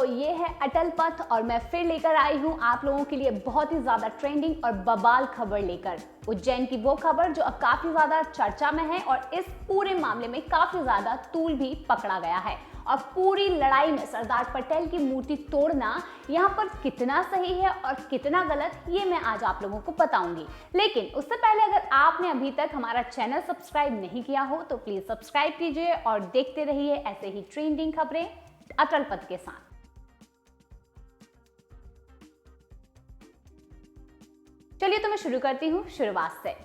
ये है अटल पथ और मैं फिर लेकर आई हूँ आप लोगों के लिए बहुत ही ज्यादा ट्रेंडिंग और बवाल खबर लेकर। उज्जैन की वो खबर जो अब काफी ज्यादा चर्चा में है और इस पूरे मामले में काफी ज्यादा तूल भी पकड़ा गया है। और पूरी लड़ाई में सरदार पटेल की मूर्ति तोड़ना यहाँ पर कितना सही है और कितना गलत, ये मैं आज आप लोगों को बताऊंगी। लेकिन उससे पहले अगर आपने अभी तक हमारा चैनल सब्सक्राइब नहीं किया हो तो प्लीज सब्सक्राइब कीजिए और देखते रहिए ऐसे ही ट्रेंडिंग खबरें अटल पथ के साथ। चलिए तो मैं शुरू करती हूँ शुरुआत से।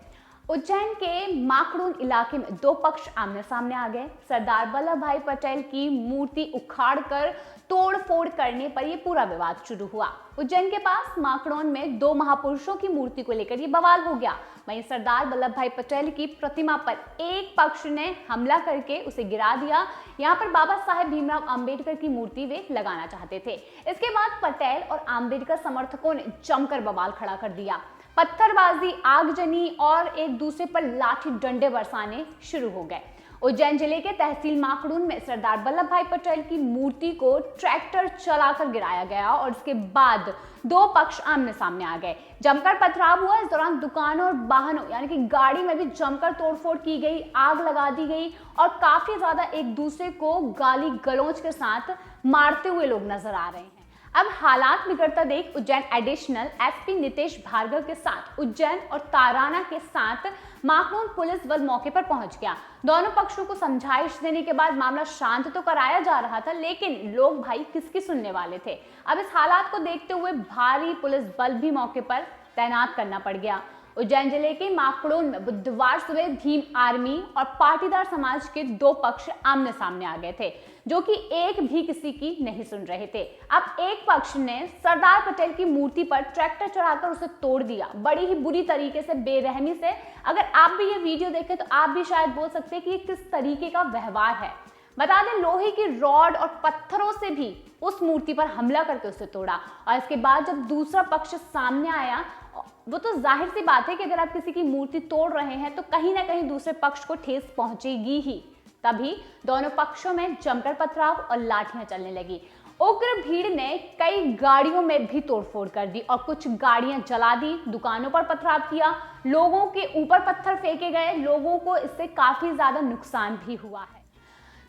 उज्जैन के माखड़ून इलाके में दो पक्ष आमने सामने आ गए। सरदार वल्लभ भाई पटेल की मूर्ति उखाड़कर तोड़ फोड़ करने पर यह पूरा विवाद शुरू हुआ। उज्जैन के पास माखड़ून में दो महापुरुषों की मूर्ति को लेकर यह बवाल हो गया। वहीं सरदार वल्लभ भाई पटेल की प्रतिमा पर एक पक्ष ने हमला करके उसे गिरा दिया। यहाँ पर बाबा साहेब भीमराव अंबेडकर की मूर्ति वे लगाना चाहते थे। इसके बाद पटेल और अंबेडकर समर्थकों ने जमकर बवाल खड़ा कर दिया। पत्थरबाजी, आगजनी और एक दूसरे पर लाठी डंडे बरसाने शुरू हो गए। उज्जैन जिले के तहसील माखड़ून में सरदार वल्लभ भाई पटेल की मूर्ति को ट्रैक्टर चलाकर गिराया गया और इसके बाद दो पक्ष आमने सामने आ गए। जमकर पथराव हुआ। इस दौरान दुकानों और वाहनों यानी कि गाड़ी में भी जमकर तोड़फोड़ की गई, आग लगा दी गई और काफी ज्यादा एक दूसरे को गाली गलौज के साथ मारते हुए लोग नजर आ रहे हैं। अब हालात बिगड़ता देख उज्जैन एडिशनल एसपी नितेश भार्गव के साथ उज्जैन और ताराना के साथ माखड़ून पुलिस बल मौके पर पहुंच गया। दोनों पक्षों को समझाइश देने के बाद मामला शांत तो कराया जा रहा था, लेकिन लोग भाई किसकी सुनने वाले थे। अब इस हालात को देखते हुए भारी पुलिस बल भी मौके पर तैनात करना पड़ गया। उज्जैन जिले के माखड़ून में बुधवार सुबह भीम आर्मी और पाटीदार समाज के दो पक्ष आमने सामने आ गए थे, जो कि एक भी किसी की नहीं सुन रहे थे। अब एक पक्ष ने सरदार पटेल की मूर्ति पर ट्रैक्टर चढ़ाकर उसे तोड़ दिया, बड़ी ही बुरी तरीके से, बेरहमी से। अगर आप भी ये वीडियो देखें तो आप भी शायद बोल सकते हैं कि ये किस तरीके का व्यवहार है। बता दें, लोहे की रॉड और पत्थरों से भी उस मूर्ति पर हमला करके उसे तोड़ा। और इसके बाद जब दूसरा पक्ष सामने आया, वो तो जाहिर सी बात है कि अगर आप किसी की मूर्ति तोड़ रहे हैं तो कहीं ना कहीं दूसरे पक्ष को ठेस पहुंचेगी ही। तभी दोनों पक्षों में जमकर पथराव और लाठियां चलने लगी। उग्र भीड़ ने कई गाड़ियों में भी तोड़फोड़ कर दी और कुछ गाड़ियां जला दी, दुकानों पर पथराव किया, लोगों के ऊपर पत्थर फेंके गए। लोगों को इससे काफी ज्यादा नुकसान भी हुआ है।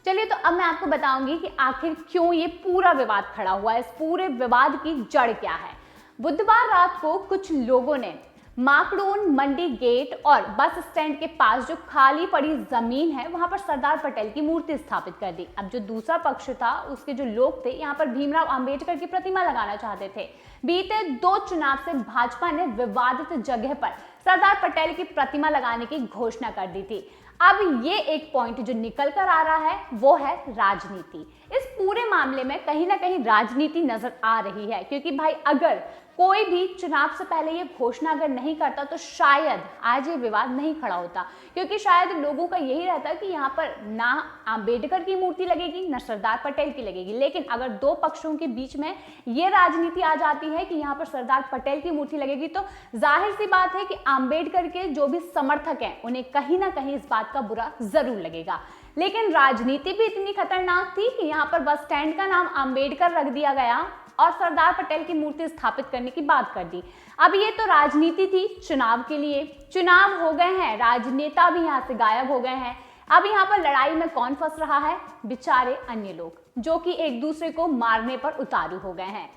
चलिए तो अब मैं आपको बताऊंगी कि आखिर क्यों ये पूरा विवाद खड़ा हुआ है, इस पूरे विवाद की जड़ क्या है। बुधवार रात को कुछ लोगों ने माखड़ून मंडी गेट और बस स्टैंड के पास जो खाली पड़ी जमीन है वहां पर सरदार पटेल की मूर्ति स्थापित कर दी। अब जो दूसरा पक्ष था, उसके जो लोग थे, यहाँ पर भीमराव अंबेडकर की प्रतिमा लगाना चाहते थे। बीते दो चुनाव से भाजपा ने विवादित जगह पर सरदार पटेल की प्रतिमा लगाने की घोषणा कर दी थी। अब ये एक पॉइंट जो निकल कर आ रहा है वो है राजनीति। इस पूरे मामले में कहीं ना कहीं राजनीति नजर आ रही है, क्योंकि भाई अगर कोई भी चुनाव से पहले ये घोषणा अगर नहीं करता तो शायद आज ये विवाद नहीं खड़ा होता, क्योंकि शायद लोगों का यही रहता कि यहाँ पर ना अंबेडकर की मूर्ति लगेगी ना सरदार पटेल की लगेगी। लेकिन अगर दो पक्षों के बीच में ये राजनीति आ जाती है कि यहाँ पर सरदार पटेल की मूर्ति लगेगी तो जाहिर सी बात है कि अंबेडकर के जो भी समर्थक हैं उन्हें कहीं ना कहीं इस बात का बुरा जरूर लगेगा। लेकिन राजनीति भी इतनी खतरनाक थी कि यहाँ पर बस स्टैंड का नाम अंबेडकर रख दिया गया और सरदार पटेल की मूर्ति स्थापित करने की बात कर दी। अब ये तो राजनीति थी चुनाव के लिए। चुनाव हो गए हैं, राजनेता भी यहाँ से गायब हो गए हैं। अब यहाँ पर लड़ाई में कौन फंस रहा है? बेचारे अन्य लोग, जो कि एक दूसरे को मारने पर उतारू हो गए हैं।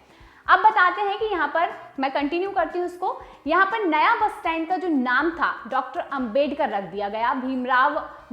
अब बताते हैं कि यहाँ पर मैं कंटिन्यू करती हूँ इसको। यहाँ पर नया बस स्टैंड का जो नाम था डॉक्टर अंबेडकर रख दिया गया।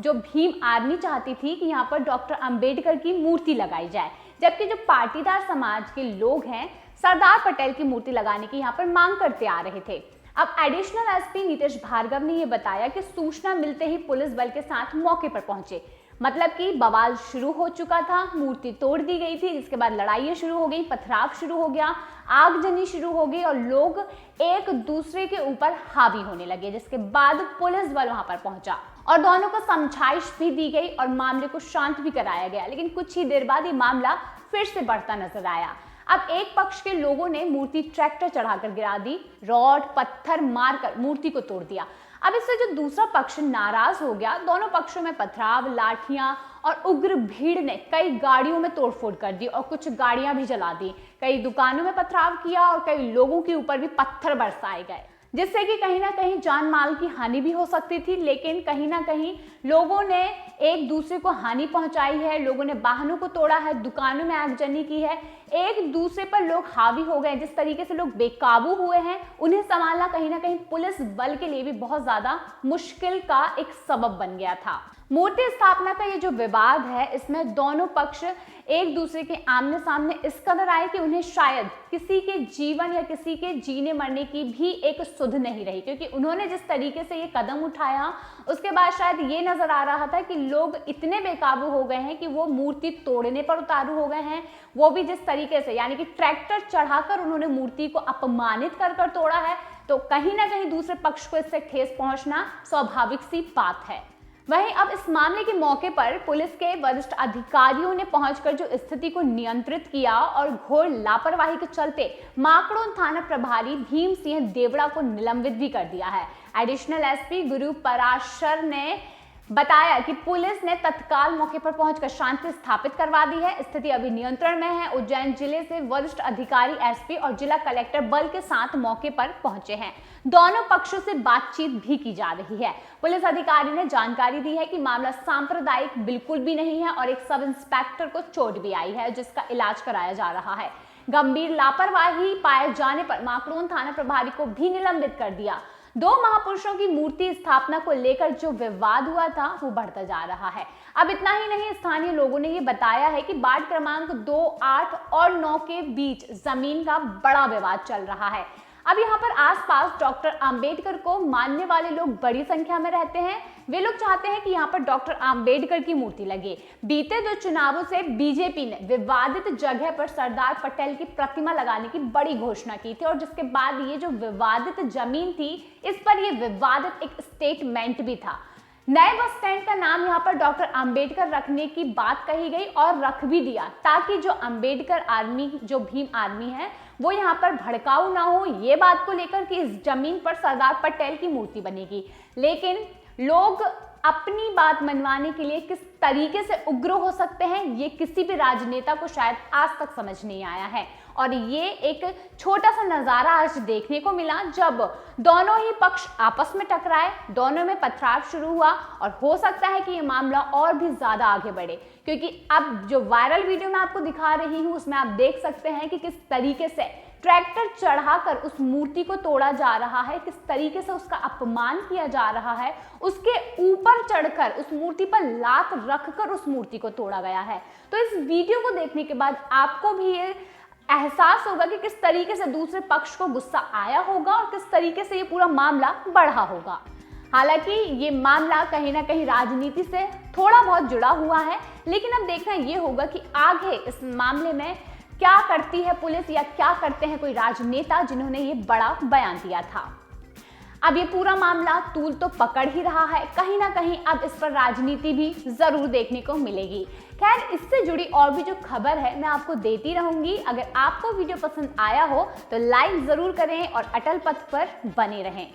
जो भीम आर्मी चाहती थी कि यहाँ पर डॉक्टर अंबेडकर की मूर्ति लगाई जाए, जबकि जो पाटीदार समाज के लोग हैं सरदार पटेल की मूर्ति लगाने की यहाँ पर मांग करते आ रहे थे। अब एडिशनल एसपी नितेश भार्गव ने यह बताया कि सूचना मिलते ही पुलिस बल के साथ मौके पर पहुंचे। मतलब कि बवाल शुरू हो चुका था, मूर्ति तोड़ दी गई थी, जिसके बाद लड़ाइयाँ शुरू हो गई, पथराव शुरू हो गया, आगजनी शुरू हो गई और लोग एक दूसरे के ऊपर हावी होने लगे, जिसके बाद पुलिस बल वहां पर पहुंचा और दोनों को समझाइश भी दी गई और मामले को शांत भी कराया गया। लेकिन कुछ ही देर बाद ये मामला फिर से बढ़ता नजर आया। अब एक पक्ष के लोगों ने मूर्ति ट्रैक्टर चढ़ाकर गिरा दी, रॉड पत्थर मारकर मूर्ति को तोड़ दिया। अब इससे जो दूसरा पक्ष नाराज हो गया, दोनों पक्षों में पथराव, लाठियां और उग्र भीड़ ने कई गाड़ियों में तोड़फोड़ कर दी और कुछ गाड़ियां भी जला दी। कई दुकानों में पथराव किया और कई लोगों के ऊपर भी पत्थर बरसाए गए, जिससे कि कहीं ना कहीं जान माल की हानि भी हो सकती थी। लेकिन कहीं ना कहीं लोगों ने एक दूसरे को हानि पहुंचाई है, लोगों ने वाहनों को तोड़ा है, दुकानों में आगजनी की है, एक दूसरे पर लोग हावी हो गए। जिस तरीके से लोग बेकाबू हुए हैं, उन्हें संभालना कहीं ना कहीं पुलिस बल के लिए भी बहुत ज्यादा मुश्किल का एक सबब बन गया था। मूर्ति स्थापना का ये जो विवाद है, इसमें दोनों पक्ष एक दूसरे के आमने सामने इस कदर आए कि उन्हें शायद किसी के जीवन या किसी के जीने मरने की भी एक सुध नहीं रही, क्योंकि उन्होंने जिस तरीके से ये कदम उठाया, उसके बाद शायद ये नजर आ रहा था कि लोग इतने बेकाबू हो गए हैं कि वो मूर्ति तोड़ने पर उतारू हो गए हैं। वो भी जिस तरीके से, यानी कि ट्रैक्टर चढ़ाकर उन्होंने मूर्ति को अपमानित कर तोड़ा है, तो कहीं ना कहीं दूसरे पक्ष को इससे ठेस पहुंचना स्वाभाविक सी बात है। वहीं अब इस मामले के मौके पर पुलिस के वरिष्ठ अधिकारियों ने पहुंचकर जो स्थिति को नियंत्रित किया और घोर लापरवाही के चलते माकड़ोन थाना प्रभारी भीम सिंह देवड़ा को निलंबित भी कर दिया है। एडिशनल एसपी गुरु पराशर ने बताया कि पुलिस ने तत्काल मौके पर पहुंचकर शांति स्थापित करवा दी है। स्थिति अभी नियंत्रण में है। उज्जैन जिले से वरिष्ठ अधिकारी, एसपी और जिला कलेक्टर बल के साथ मौके पर पहुंचे हैं। दोनों पक्षों से बातचीत भी की जा रही है। पुलिस अधिकारी ने जानकारी दी है कि मामला सांप्रदायिक बिल्कुल भी नहीं है और एक सब इंस्पेक्टर को चोट भी आई है, जिसका इलाज कराया जा रहा है। गंभीर लापरवाही पाए जाने पर माकड़ोन थाना प्रभारी को भी निलंबित कर दिया। दो महापुरुषों की मूर्ति स्थापना को लेकर जो विवाद हुआ था, वो बढ़ता जा रहा है। अब इतना ही नहीं, स्थानीय लोगों ने ये बताया है कि वार्ड क्रमांक 2, 8 और 9 के बीच जमीन का बड़ा विवाद चल रहा है। अब यहाँ पर आसपास डॉक्टर अंबेडकर को मानने वाले लोग बड़ी संख्या में रहते हैं। वे लोग चाहते हैं कि यहाँ पर डॉक्टर अंबेडकर की मूर्ति लगे। बीते 2 चुनावों से बीजेपी ने विवादित जगह पर सरदार पटेल की प्रतिमा लगाने की बड़ी घोषणा की थी और जिसके बाद ये जो विवादित जमीन थी, इस पर ये विवादित एक स्टेटमेंट भी था। नए बस स्टैंड का नाम यहाँ पर डॉक्टर अंबेडकर रखने की बात कही गई और रख भी दिया, ताकि जो अंबेडकर आर्मी, जो भीम आर्मी है, वो यहाँ पर भड़काऊ ना हो ये बात को लेकर कि इस जमीन पर सरदार पटेल की मूर्ति बनेगी। लेकिन लोग अपनी बात मनवाने के लिए किस तरीके से उग्र हो सकते हैं, ये किसी भी राजनेता को शायद आज तक समझ नहीं आया है। और ये एक छोटा सा नजारा आज देखने को मिला, जब दोनों ही पक्ष आपस में टकराए, दोनों में पथराव शुरू हुआ और हो सकता है कि ये मामला और भी ज्यादा आगे बढ़े, क्योंकि अब जो वायरल वीडियो मैं आपको दिखा रही हूं, उसमें आप देख सकते हैं कि किस तरीके से ट्रैक्टर चढ़ाकर उस मूर्ति को तोड़ा जा रहा है, किस तरीके से उसका अपमान किया जा रहा है, उसके ऊपर चढ़कर उस मूर्ति पर लात रखकर उस मूर्ति को तोड़ा गया है। तो इस वीडियो को देखने के बाद आपको भी ये एहसास होगा कि किस तरीके से दूसरे पक्ष को गुस्सा आया होगा और किस तरीके से ये पूरा मामला बढ़ा होगा। हालांकि ये मामला कहीं ना कहीं राजनीति से थोड़ा बहुत जुड़ा हुआ है, लेकिन अब देखना ये होगा कि आगे इस मामले में क्या करती है पुलिस या क्या करते हैं कोई राजनेता जिन्होंने ये बड़ा बयान दिया था। अब ये पूरा मामला तूल तो पकड़ ही रहा है, कहीं ना कहीं अब इस पर राजनीति भी जरूर देखने को मिलेगी। खैर, इससे जुड़ी और भी जो खबर है मैं आपको देती रहूंगी। अगर आपको वीडियो पसंद आया हो तो लाइक जरूर करें और अटल पथ पर बने रहें।